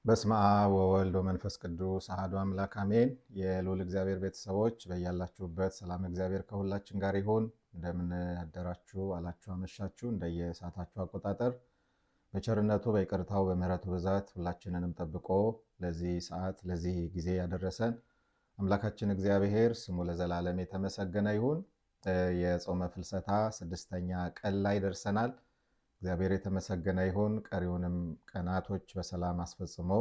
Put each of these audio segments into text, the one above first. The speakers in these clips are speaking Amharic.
በስመ አብ ወወልድ ወመንፈስ ቅዱስ አሐዱ አምላክ አሜን። የልዑል እግዚአብሔር ቤተሰቦች በያላችሁበት ሰላም እግዚአብሔር ከሁላችን ጋር ይሁን። እንደምን አደራችሁ አላችሁ አመሻችሁ፣ እንደየሰዓታችሁ አቆጣጠር በቸርነቱ በይቅርታው በምሕረቱ ብዛት ሁላችንንም ጠብቆ ለዚህ ሰዓት ለዚህ ጊዜ ያደረሰን አምላካችን እግዚአብሔር ስሙ ለዘላለም የተመሰገነ ይሁን። የጾመ ፍልሰታ 6ኛ ቀን ላይ ደርሰናል። እግዚአብሔር የተመሰገነ ይሁን። ቀሪውንም ቀናቶች በሰላም አስፈጽሞ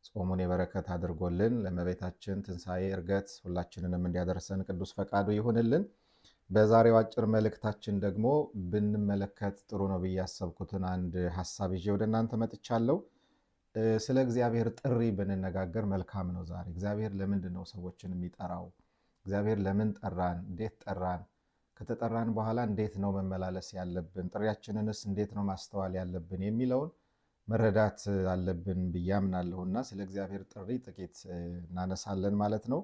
ጾሙን የበረከት አድርጎልን ለእመቤታችን ትንሣኤ ዕርገት ሁላችንንም እንዲያደርሰን ቅዱስ ፈቃዱ ይሁንልን። በዛሬው አጭር መልእክታችን ደግሞ ብንመለከት ጥሩ ነው ብዬ ያሰብኩትን አንድ ሀሳብ ይዤ ወደ እናንተ መጥቻለሁ። ስለ እግዚአብሔር ጥሪ ብንነጋገር መልካም ነው። ዛሬ እግዚአብሔር ለምንድን ነው ሰዎችን የሚጠራው? እግዚአብሔር ለምን ጠራን? እንዴት ጠራን? ከተጠራን በኋላ እንዴት ነው መመላለስ ያለብን? ጥሪያችንንስ እንዴት ነው ማስተዋል ያለብን የሚለውን መረዳት አለብን ብዬ አምናለሁና ስለ እግዚአብሔር ጥሪ ጥቂት እናነሳለን ማለት ነው።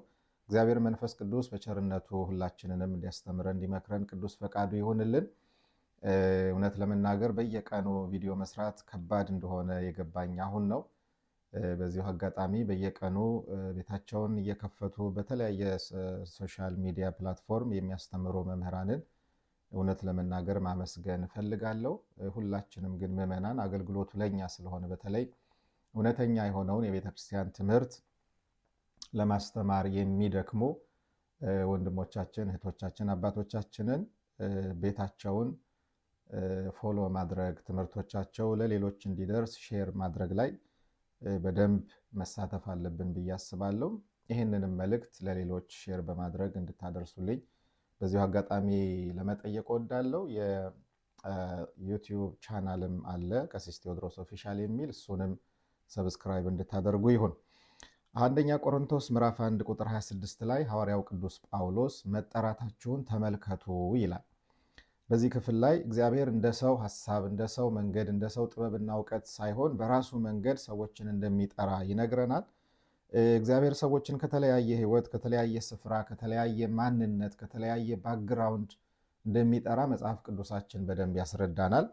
እግዚአብሔር መንፈስ ቅዱስ በቸርነቱ ሁላችንንም እንዲያስተምረን እንዲመክረን ቅዱስ ፈቃዱ ይሁንልን። እውነት ለመናገር በየቀኑ ቪዲዮ መስራት ከባድ እንደሆነ የገባኝ አሁን ነው። በዚሁ አጋጣሚ በየቀኑ ቤታቸውን እየከፈቱ በተለያየ ሶሻል ሚዲያ ፕላትፎርም የሚያስተምሩ መምህራንን እውነት ለመናገር ማመስገን እፈልጋለሁ። ሁላችንም ግን ምዕመናን አገልግሎቱ ለኛ ስለሆነ በተለይ እውነተኛ የሆነውን የቤተ ክርስቲያን ትምህርት ለማስተማር የሚደክሙ ወንድሞቻችን፣ እህቶቻችን፣ አባቶቻችንን ቤታቸውን ፎሎ ማድረግ ትምህርቶቻቸው ለሌሎች እንዲደርስ ሼር ማድረግ ላይ በደንብ መሳተፍ አለብን ብዬ አስባለሁ። ይህንንም መልእክት ለሌሎች ሼር በማድረግ እንድታደርሱልኝ በዚሁ አጋጣሚ ለመጠየቅ ወዳለው። የዩቲዩብ ቻናልም አለ ቀሲስ ቴዎድሮስ ኦፊሻል የሚል፣ እሱንም ሰብስክራይብ እንድታደርጉ ይሁን። አንደኛ ቆሮንቶስ ምዕራፍ 1 ቁጥር 26 ላይ ሐዋርያው ቅዱስ ጳውሎስ መጠራታችሁን ተመልከቱ ይላል። በዚህ ክፍል ላይ እግዚአብሔር እንደ ሰው ሐሳብ፣ እንደ ሰው መንገድ፣ እንደ ሰው ጥበብና እውቀት ሳይሆን በራሱ መንገድ ሰዎችን እንደሚጠራ ይነግረናል። እግዚአብሔር ሰዎችን ከተለያየ ሕይወት፣ ከተለያየ ስፍራ፣ ከተለያየ ማንነት፣ ከተለያየ ባክግራውንድ እንደሚጠራ መጽሐፍ ቅዱሳችን በደንብ ያስረዳናል።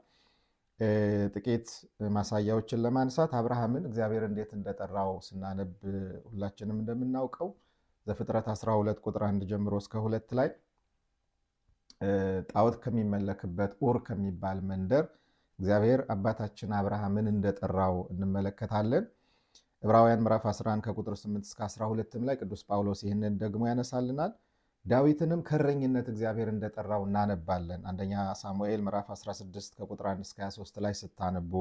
ጥቂት ማሳያዎችን ለማንሳት አብርሃምን እግዚአብሔር እንዴት እንደጠራው ስናነብ ሁላችንም እንደምናውቀው ዘፍጥረት 12 ቁጥር 1 ጀምሮ እስከ 2 ላይ ጣዖት ከሚመለክበት ኡር ከሚባል መንደር እግዚአብሔር አባታችን አብርሃምን እንደጠራው እንመለከታለን። ዕብራውያን ምዕራፍ 11 ከቁጥር 8 እስከ 12 ላይ ቅዱስ ጳውሎስ ይህንን ደግሞ ያነሳልናል። ዳዊትንም ከእረኝነት እግዚአብሔር እንደጠራው እናነባለን። አንደኛ ሳሙኤል ምዕራፍ 16 ከቁጥር 1 እስከ 23 ላይ ስታነቡ፣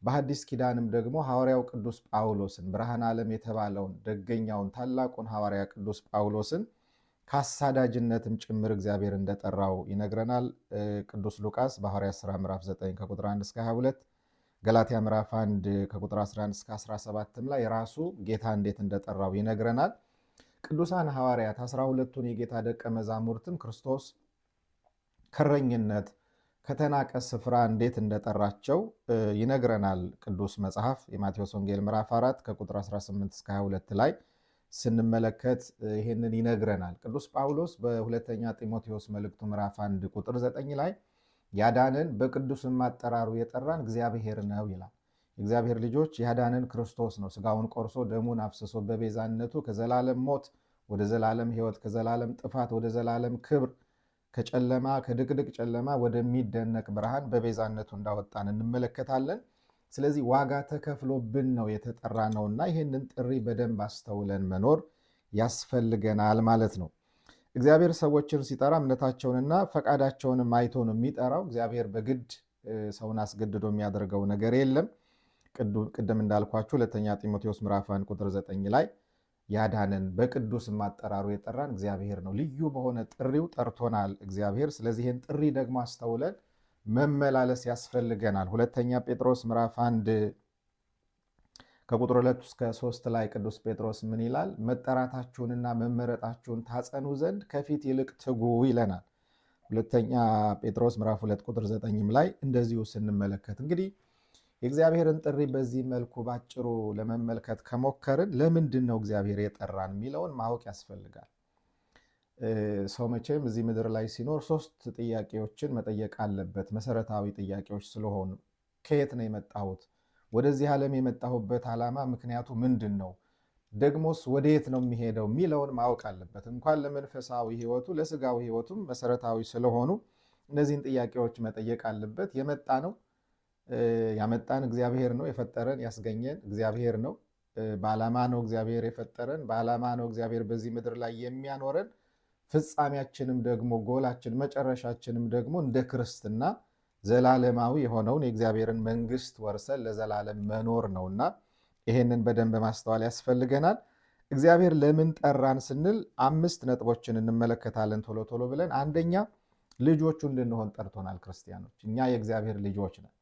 በሐዲስ ኪዳንም ደግሞ ሐዋርያው ቅዱስ ጳውሎስን ብርሃነ ዓለም የተባለውን ደገኛውን ታላቁን ሐዋርያ ቅዱስ ጳውሎስን ከአሳዳጅነትም ጭምር እግዚአብሔር እንደጠራው ይነግረናል። ቅዱስ ሉቃስ በሐዋርያት ሥራ ምዕራፍ 9 ከቁጥር 1 እስከ 22፣ ገላትያ ምዕራፍ 1 ከቁጥር 11 እስከ 17 ላይ የራሱ ጌታ እንዴት እንደጠራው ይነግረናል። ቅዱሳን ሐዋርያት 12ቱን የጌታ ደቀ መዛሙርትም ክርስቶስ ከእረኝነት ከተናቀ ስፍራ እንዴት እንደጠራቸው ይነግረናል ቅዱስ መጽሐፍ። የማቴዎስ ወንጌል ምዕራፍ 4 ከቁጥር 18 እስከ 22 ላይ ስንመለከት ይህንን ይነግረናል። ቅዱስ ጳውሎስ በሁለተኛ ጢሞቴዎስ መልእክቱ ምዕራፍ 1 ቁጥር 9 ላይ ያዳነን በቅዱስም አጠራሩ የጠራን እግዚአብሔር ነው ይላል። የእግዚአብሔር ልጆች ያዳነን ክርስቶስ ነው። ስጋውን ቆርሶ ደሙን አፍስሶ በቤዛነቱ ከዘላለም ሞት ወደ ዘላለም ሕይወት፣ ከዘላለም ጥፋት ወደ ዘላለም ክብር፣ ከጨለማ ከድቅድቅ ጨለማ ወደሚደነቅ ብርሃን በቤዛነቱ እንዳወጣን እንመለከታለን። ስለዚህ ዋጋ ተከፍሎብን ነው የተጠራ ነውና ይህንን ጥሪ በደንብ አስተውለን መኖር ያስፈልገናል ማለት ነው። እግዚአብሔር ሰዎችን ሲጠራ እምነታቸውንና ፈቃዳቸውንም አይቶ ነው የሚጠራው። እግዚአብሔር በግድ ሰውን አስገድዶ የሚያደርገው ነገር የለም። ቅድም እንዳልኳችሁ ሁለተኛ ጢሞቴዎስ ምዕራፍ 1 ቁጥር 9 ላይ ያዳነን በቅዱስም አጠራሩ የጠራን እግዚአብሔር ነው። ልዩ በሆነ ጥሪው ጠርቶናል እግዚአብሔር። ስለዚህ ይህን ጥሪ ደግሞ አስተውለን መመላለስ ያስፈልገናል። ሁለተኛ ጴጥሮስ ምዕራፍ 1 ከቁጥር 2 እስከ 3 ላይ ቅዱስ ጴጥሮስ ምን ይላል? መጠራታችሁንና መመረጣችሁን ታጸኑ ዘንድ ከፊት ይልቅ ትጉ ይለናል። ሁለተኛ ጴጥሮስ ምዕራፍ 2 ቁጥር 9 ላይ እንደዚሁ ስንመለከት እንግዲህ የእግዚአብሔርን ጥሪ በዚህ መልኩ ባጭሩ ለመመልከት ከሞከርን ለምንድን ነው እግዚአብሔር የጠራን የሚለውን ማወቅ ያስፈልጋል። ሰው መቼም እዚህ ምድር ላይ ሲኖር 3 ጥያቄዎችን መጠየቅ አለበት፣ መሰረታዊ ጥያቄዎች ስለሆኑ። ከየት ነው የመጣሁት? ወደዚህ ዓለም የመጣሁበት ዓላማ ምክንያቱ ምንድን ነው? ደግሞስ ወደየት ነው የሚሄደው የሚለውን ማወቅ አለበት። እንኳን ለመንፈሳዊ ሕይወቱ ለስጋዊ ሕይወቱም መሰረታዊ ስለሆኑ እነዚህን ጥያቄዎች መጠየቅ አለበት። ያመጣን እግዚአብሔር ነው። የፈጠረን ያስገኘን እግዚአብሔር ነው። በዓላማ ነው እግዚአብሔር የፈጠረን። በዓላማ ነው እግዚአብሔር በዚህ ምድር ላይ የሚያኖረን። ፍጻሜያችንም ደግሞ ጎላችን መጨረሻችንም ደግሞ እንደ ክርስትና ዘላለማዊ የሆነውን የእግዚአብሔርን መንግስት ወርሰን ለዘላለም መኖር ነውና ይሄንን በደንብ ማስተዋል ያስፈልገናል። እግዚአብሔር ለምን ጠራን ስንል 5 ነጥቦችን እንመለከታለን ቶሎ ቶሎ ብለን። አንደኛ ልጆቹ እንድንሆን ጠርቶናል። ክርስቲያኖች እኛ የእግዚአብሔር ልጆች ነን።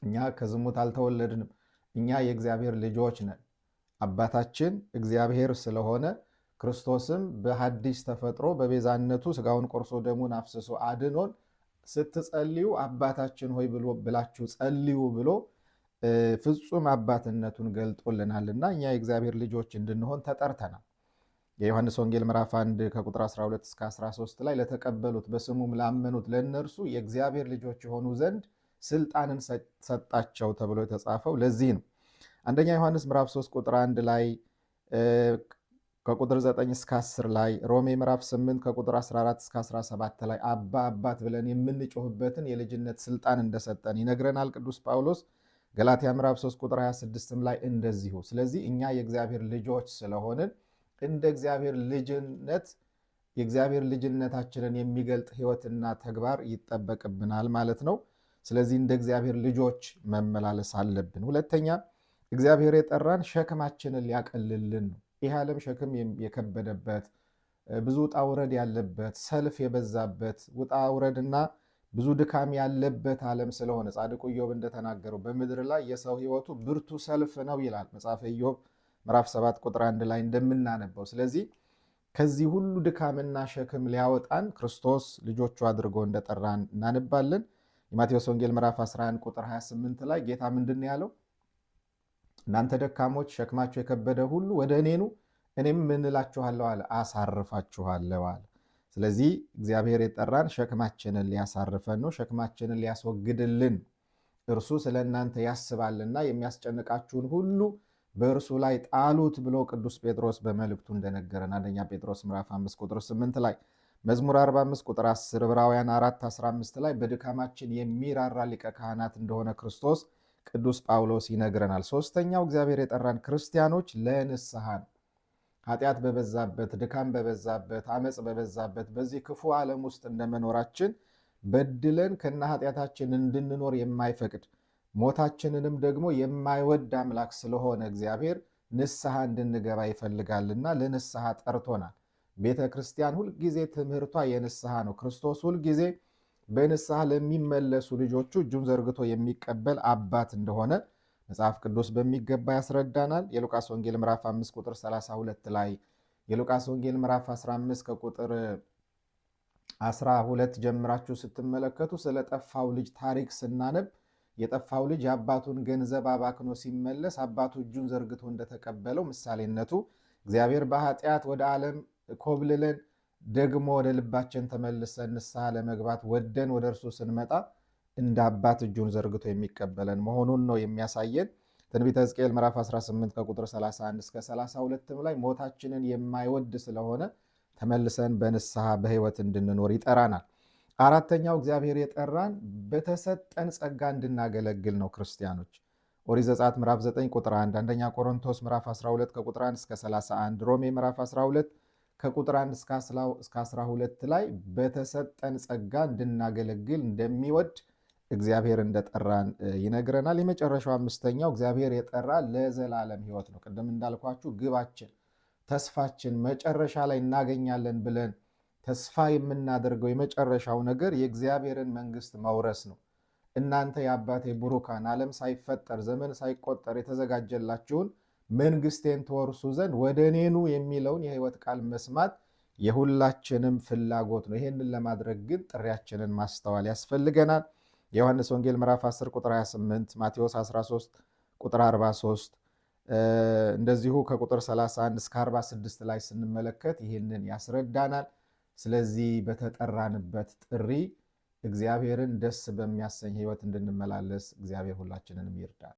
እኛ ከዝሙት አልተወለድንም። እኛ የእግዚአብሔር ልጆች ነን። አባታችን እግዚአብሔር ስለሆነ ክርስቶስም በሐዲስ ተፈጥሮ በቤዛነቱ ስጋውን ቆርሶ ደሙን አፍስሶ አድኖን ስትጸልዩ አባታችን ሆይ ብላችሁ ጸልዩ ብሎ ፍጹም አባትነቱን ገልጦልናልና እኛ የእግዚአብሔር ልጆች እንድንሆን ተጠርተናል። የዮሐንስ ወንጌል ምዕራፍ 1 ከቁጥር 12 እስከ 13 ላይ ለተቀበሉት በስሙም ላመኑት ለእነርሱ የእግዚአብሔር ልጆች የሆኑ ዘንድ ስልጣንን ሰጣቸው ተብሎ የተጻፈው ለዚህ ነው። አንደኛ ዮሐንስ ምዕራፍ 3 ቁጥር 1 ላይ ከቁጥር 9 እስከ 10 ላይ፣ ሮሜ ምዕራፍ 8 ከቁጥር 14 እስከ 17 ላይ አባ አባት ብለን የምንጮህበትን የልጅነት ስልጣን እንደሰጠን ይነግረናል ቅዱስ ጳውሎስ። ገላትያ ምዕራፍ 3 ቁጥር 26 ላይ እንደዚሁ። ስለዚህ እኛ የእግዚአብሔር ልጆች ስለሆንን እንደ እግዚአብሔር ልጅነት የእግዚአብሔር ልጅነታችንን የሚገልጥ ሕይወትና ተግባር ይጠበቅብናል ማለት ነው። ስለዚህ እንደ እግዚአብሔር ልጆች መመላለስ አለብን። ሁለተኛ እግዚአብሔር የጠራን ሸክማችንን ሊያቀልልን ነው። ይህ ዓለም ሸክም የከበደበት ብዙ ውጣ ውረድ ያለበት ሰልፍ የበዛበት ውጣ ውረድና ብዙ ድካም ያለበት ዓለም ስለሆነ ጻድቁ ኢዮብ እንደተናገረው በምድር ላይ የሰው ሕይወቱ ብርቱ ሰልፍ ነው ይላል መጽሐፈ ኢዮብ ምዕራፍ 7 ቁጥር 1 ላይ እንደምናነበው። ስለዚህ ከዚህ ሁሉ ድካምና ሸክም ሊያወጣን ክርስቶስ ልጆቹ አድርጎ እንደጠራን እናነባለን። የማቴዎስ ወንጌል ምዕራፍ 11 ቁጥር 28 ላይ ጌታ ምንድን ነው ያለው? እናንተ ደካሞች ሸክማችሁ የከበደ ሁሉ ወደ እኔ ኑ እኔም ምን እላችኋለሁ አለ? አሳርፋችኋለሁ አለ። ስለዚህ እግዚአብሔር የጠራን ሸክማችንን ሊያሳርፈን ነው፣ ሸክማችንን ሊያስወግድልን። እርሱ ስለ እናንተ ያስባልና የሚያስጨንቃችሁን ሁሉ በእርሱ ላይ ጣሉት ብሎ ቅዱስ ጴጥሮስ በመልእክቱ እንደነገረን አንደኛ ጴጥሮስ ምዕራፍ 5 ቁጥር 8 ላይ፣ መዝሙር 45 ቁጥር 10፣ ዕብራውያን 4:15 ላይ በድካማችን የሚራራ ሊቀ ካህናት እንደሆነ ክርስቶስ ቅዱስ ጳውሎስ ይነግረናል። ሶስተኛው እግዚአብሔር የጠራን ክርስቲያኖች ለንስሐ ነው። ኃጢአት በበዛበት ድካም በበዛበት አመፅ በበዛበት በዚህ ክፉ ዓለም ውስጥ እንደመኖራችን በድለን ከነ ኃጢአታችን እንድንኖር የማይፈቅድ ሞታችንንም ደግሞ የማይወድ አምላክ ስለሆነ እግዚአብሔር ንስሐ እንድንገባ ይፈልጋልና ለንስሐ ጠርቶናል። ቤተ ክርስቲያን ሁልጊዜ ትምህርቷ የንስሐ ነው። ክርስቶስ ሁልጊዜ በንስሐ ለሚመለሱ ልጆቹ እጁን ዘርግቶ የሚቀበል አባት እንደሆነ መጽሐፍ ቅዱስ በሚገባ ያስረዳናል። የሉቃስ ወንጌል ምዕራፍ 5 ቁጥር 32 ላይ፣ የሉቃስ ወንጌል ምዕራፍ 15 ከቁጥር 12 ጀምራችሁ ስትመለከቱ ስለ ጠፋው ልጅ ታሪክ ስናነብ የጠፋው ልጅ የአባቱን ገንዘብ አባክኖ ሲመለስ አባቱ እጁን ዘርግቶ እንደተቀበለው ምሳሌነቱ እግዚአብሔር በኃጢአት ወደ ዓለም ኮብልለን ደግሞ ወደ ልባችን ተመልሰን ንስሐ ለመግባት ወደን ወደ እርሱ ስንመጣ እንደ አባት እጁን ዘርግቶ የሚቀበለን መሆኑን ነው የሚያሳየን። ትንቢተ ሕዝቅኤል ምዕራፍ 18 ከቁጥር 31 እስከ 32 ላይ ሞታችንን የማይወድ ስለሆነ ተመልሰን በንስሐ በሕይወት እንድንኖር ይጠራናል። አራተኛው እግዚአብሔር የጠራን በተሰጠን ጸጋ እንድናገለግል ነው። ክርስቲያኖች ኦሪት ዘጸአት ምዕራፍ 9 ቁጥር 1፣ አንደኛ ቆሮንቶስ ምዕራፍ 12 ከቁጥር 1 እስከ 31፣ ሮሜ ምዕራፍ 12 ከቁጥር 1 እስከ 12 ላይ በተሰጠን ጸጋ እንድናገለግል እንደሚወድ እግዚአብሔር እንደጠራን ይነግረናል። የመጨረሻው አምስተኛው እግዚአብሔር የጠራ ለዘላለም ሕይወት ነው። ቅድም እንዳልኳችሁ ግባችን፣ ተስፋችን መጨረሻ ላይ እናገኛለን ብለን ተስፋ የምናደርገው የመጨረሻው ነገር የእግዚአብሔርን መንግስት መውረስ ነው። እናንተ የአባቴ ቡሩካን ዓለም ሳይፈጠር ዘመን ሳይቆጠር የተዘጋጀላችሁን መንግስቴን ትወርሱ ዘንድ ወደ እኔ ኑ የሚለውን የሕይወት ቃል መስማት የሁላችንም ፍላጎት ነው። ይህንን ለማድረግ ግን ጥሪያችንን ማስተዋል ያስፈልገናል። የዮሐንስ ወንጌል ምዕራፍ 10 ቁጥር 28፣ ማቴዎስ 13 ቁጥር 43 እንደዚሁ ከቁጥር 31 እስከ 46 ላይ ስንመለከት ይህንን ያስረዳናል። ስለዚህ በተጠራንበት ጥሪ እግዚአብሔርን ደስ በሚያሰኝ ሕይወት እንድንመላለስ እግዚአብሔር ሁላችንንም ይርዳል።